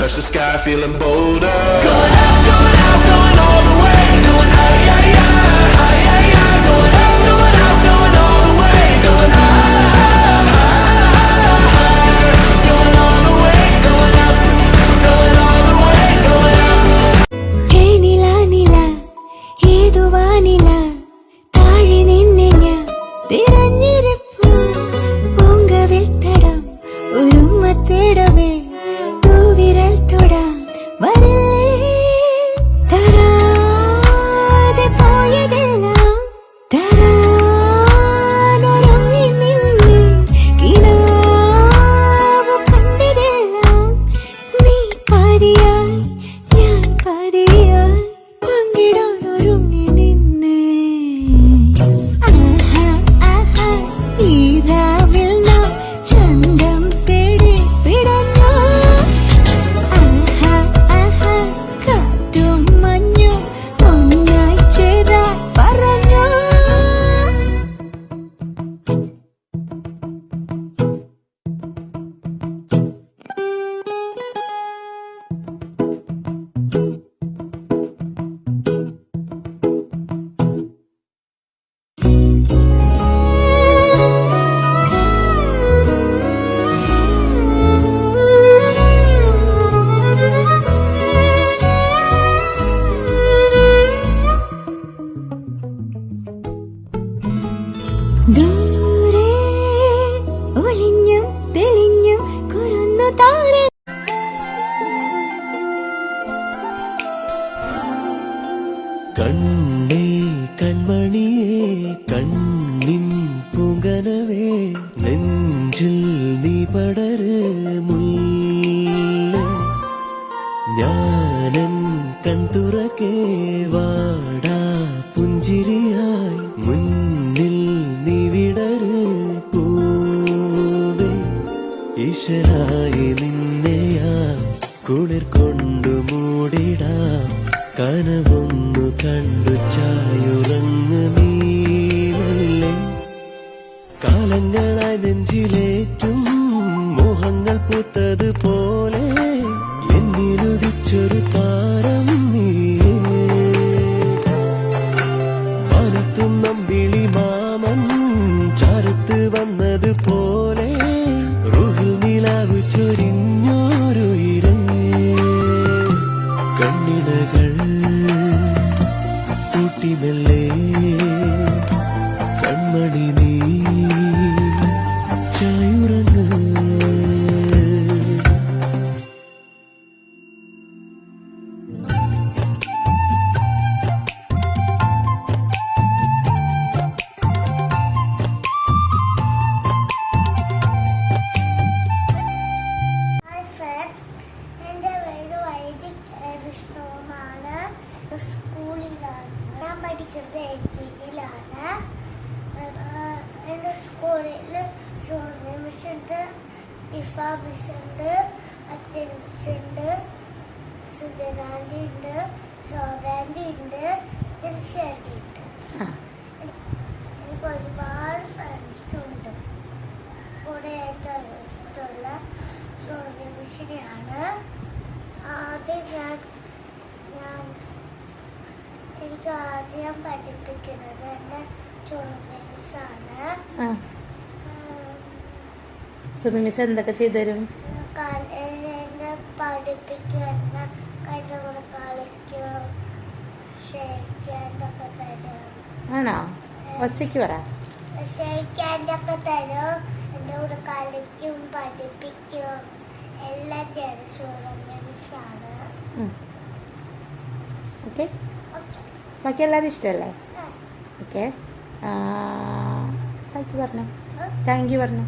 touch the sky, feeling bolder. Going out, going out, going all the way. Going out, yeah, yeah, yeah, yeah. Going out, going out, going all the way. Going out, going all the way. Going out, going all the way. Going out. Hey nila nila, ഏതു vanilla താഴെ നിന്നെ ഞാൻ തിരഞ്ഞിരിപ്പു പൂങ്കവിൽ തടം ഒരുമ തേടവേ തൂവിരൽ തൊടാൻ വരില്ലേ തരാതെ പോയതെല്ലാം തരാനൊരുങ്ങി നിന്നെ കിനാവ് കണ്ടതെല്ലാം നീ പാതിയായി ഞാൻ പാതിയായി പങ്കിടാൻ ഒരുങ്ങി നിന്നെ ആഹാ ആഹാ നീരാവിൽ നാം ചന്തം തേടി പിടഞ്ഞു ആഹാ ആഹാ കാറ്റും മഞ്ഞും ഒന്നായി ചേരാൻ പറഞ്ഞു ദൂരെ ഒളിഞ്ഞും തെളിഞ്ഞും കുരുന്നു താര കണ്ണേ കൺമണിയേ കണ്ണിൻ പൂങ്കനവേ നെഞ്ചിൽ നീ പടര് മുല്ല ഞാനൻ കൺതുറക്കേ വാടാ പുഞ്ചിരിയായി മുന്നിൽ നീ വിടര് പൂവേ ഈശ്വരായി നിന്നെയാ കുളിർ കൊണ്ടു മൂടിടാം കനവൊന്നു കണ്ടു ചായുറങ്ങ് നീലല്ലേ കാലങ്ങളായി നെഞ്ചിലേറ്റും മോഹങ്ങൾ പൂത്തത് പോലെ എന്നിലുദിച്ചൊരു താരം നീയേ മനത്തും നമ്പിളി മാമൻ ചാരത്ത് വന്നത് പോലെ റുഹിൽ നിലാവ് ചൊരിഞ്ഞോരു ഇരേ കണ്ണിടകൾ കൂട്ടിമെല്ലേ കൺമണി നീ ചായുറങ്ങ് ഹായ് ഫ്രണ്ട്സ്, എൻ്റെ പേര് വൈദിക് വിഷ്ണുവാണ്. സ്കൂളിലാണ് ഞാൻ പഠിച്ചത് LKG-ലാണ്. എൻ്റെ സ്കൂളിൽ സോണിയ മിസ് ഉണ്ട്, ഇഫ മിസ് ഉണ്ട്, അച്ഛൻ മിസ് ഉണ്ട്, സുജനാൻറ്റി ഉണ്ട്, ശോഭാൻറ്റി ഉണ്ട്, ജൻസിയാൻറ്റി ഉണ്ട്. എനിക്ക് ഒരുപാട് ഫ്രണ്ട്സ് ഉണ്ട്. കൂടെ ഏറ്റവും ഇഷ്ടമുള്ള സോണിയ മിസ്സിനെയാണ്. ആദ്യം എനിക്ക് ആദ്യം പഠിപ്പിക്കുന്നത് എൻ്റെ സോണിയ മിസ്സാണ്. സുമി മിസ് എന്തൊക്കെ ചെയ്തുതരും? എന്നെ പഠിപ്പിക്കുന്ന കയ്യുടെ കൂടെ കളിക്കും, ഷെയ്ക്കാൻ്റൊക്കെ തരും. ആണോ? ഒച്ചയ്ക്ക് പറ. ഷെയ്ക്കാൻ്റൊക്കെ തരും, എൻ്റെ കൂടെ കളിക്കും, പഠിപ്പിക്കും, എല്ലാം തരും. സോണിയ മിസ്സാണ്. ഓക്കെ, ഓക്കെ, ബാക്കി എല്ലാവരും ഇഷ്ടമല്ലേ? ഓക്കെ, താങ്ക് യു പറഞ്ഞു. താങ്ക് യു പറഞ്ഞു.